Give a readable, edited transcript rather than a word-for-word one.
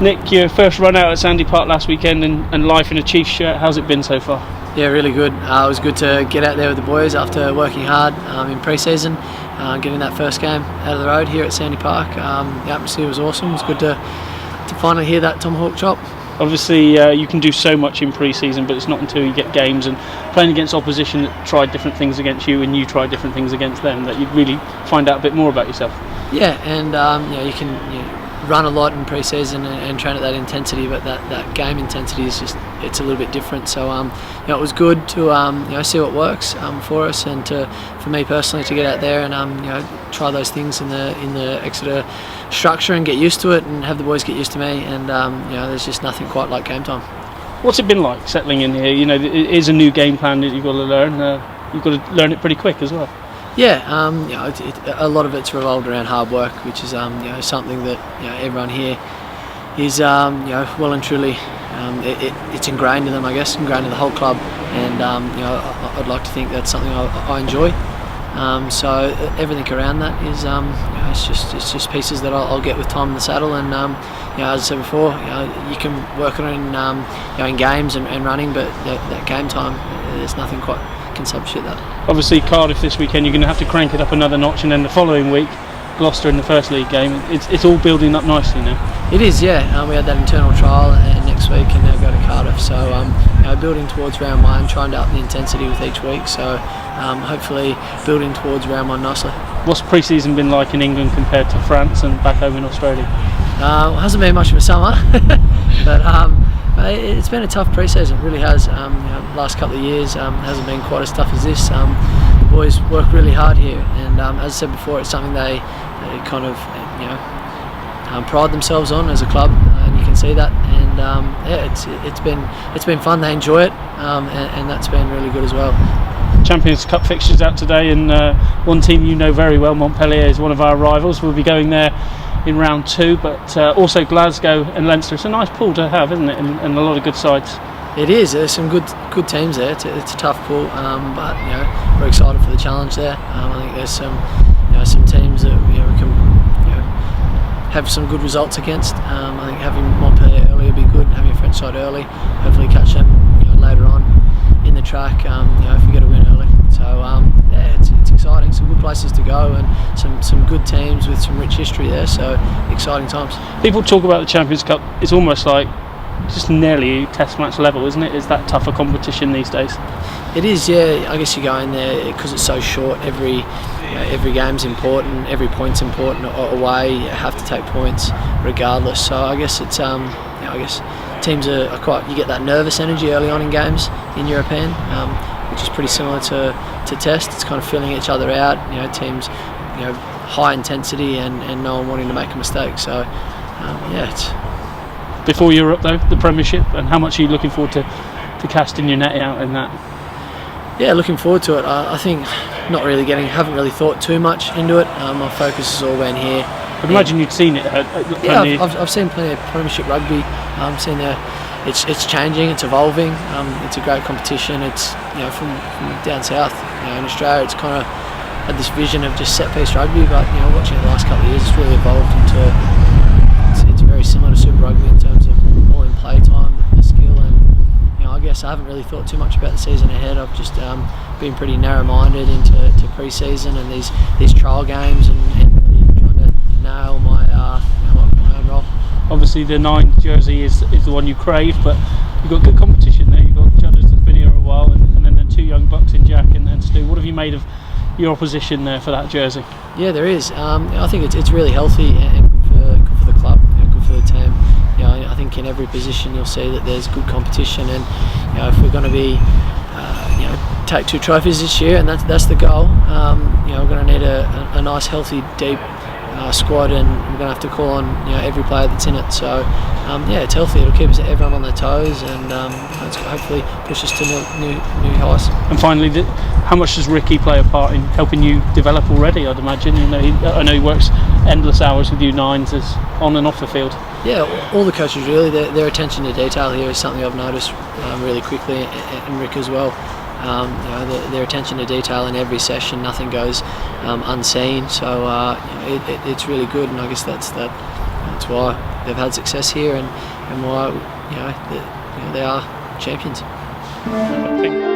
Nick, your first run out at Sandy Park last weekend and life in a Chiefs shirt, how's it been so far? Yeah, really good. It was good to get out there with the boys after working hard in pre-season, getting that first game out of the road here at Sandy Park. The atmosphere was awesome. It was good to finally hear that tomahawk chop. Obviously, you can do so much in pre-season, but it's not until you get games and playing against opposition that tried different things against you and you tried different things against them that you really find out a bit more about yourself. Yeah, and you can run a lot in pre-season and train at that intensity, but that game intensity is it's a little bit different. So it was good to see what works for us, and for me personally to get out there and try those things in the Exeter structure and get used to it, and have the boys get used to me. And there's just nothing quite like game time. What's it been like settling in here? It is a new game plan that you've got to learn. You've got to learn it pretty quick as well. Yeah, a lot of it's revolved around hard work, which is something that everyone here is well and truly it's ingrained in them, I guess, ingrained in the whole club, and I'd like to think that's something I enjoy. So everything around that is it's just pieces that I'll get with time in the saddle, and as I said before, you can work on it in games and running, but that game time, there's nothing quite can substitute that. Obviously Cardiff this weekend, you're going to have to crank it up another notch, and then the following week Gloucester in the first league game. It's all building up nicely now. It is, yeah. We had that internal trial next week, and now go to Cardiff, so building towards round one, trying to up the intensity with each week, so hopefully building towards round one nicely. What's pre-season been like in England compared to France and back home in Australia? It hasn't been much of a summer but it's been a tough pre-season, it really has. Last couple of years hasn't been quite as tough as this. The boys work really hard here, and as I said before, it's something they kind of pride themselves on as a club, and you can see that. And it's been fun. They enjoy it, and that's been really good as well. Champions Cup fixtures out today, and one team you know very well, Montpellier, is one of our rivals. We'll be going there in round two, but also Glasgow and Leinster. It's a nice pool to have, isn't it? And a lot of good sides. It is. There's some good teams there. It's a tough pool, but we're excited for the challenge there. I think there's some teams that we can have some good results against. I think having Montpellier early would be good. Having a French side early, hopefully catch them later on in the track. If we get a win early, so it's exciting. Some good places to go, and some good teams with some rich history there. So exciting times. People talk about the Champions Cup. It's almost like just nearly test match level, isn't it? Is that tougher competition these days? It is, yeah. I guess you go in there because it's so short. Every game's important. Every point's important. Away, you have to take points regardless. So I guess it's I guess teams are quite. You get that nervous energy early on in games in European, which is pretty similar to Test. It's kind of feeling each other out. Teams, high intensity and no one wanting to make a mistake. So it's. Before Europe though, the Premiership, and how much are you looking forward to casting your net out in that? Yeah, looking forward to it. I think haven't really thought too much into it. My focus has all been here. I'd imagine you'd seen it. I've seen plenty of Premiership rugby. Seen there. It's changing. It's evolving. It's a great competition. It's from down south. In Australia, it's kind of had this vision of just set piece rugby, but watching it the last couple of years, it's really evolved into. It's very similar to Super Rugby in terms of all in play time, the skill, and I guess I haven't really thought too much about the season ahead. I've just been pretty narrow-minded into pre-season and these trial games, and really trying to nail my own role. Obviously, the 9 jersey is the one you crave, but you've got good competition there. You've got Judders that's been here a while, and then the 2 young bucks in Jack and Stu. What have you made of your opposition there for that jersey? Yeah, there is. I think it's really healthy and good for the club, good for the team. I think in every position you'll see that there's good competition, and if we're going to be take 2 trophies this year, and that's the goal. We're going to need a nice, healthy, deep squad, and we're going to have to call on every player that's in it. So it's healthy. It'll keep everyone on their toes, and it's hopefully push us to new heights. And finally, how much does Ricky play a part in helping you develop already? I'd imagine. I know he works endless hours with you 9s on and off the field. Yeah, all the coaches really. Their attention to detail here is something I've noticed really quickly, and Rick as well. Their attention to detail in every session, nothing goes unseen. So it's really good, and I guess that's that That's why they've had success here, and why they are champions. Thank you.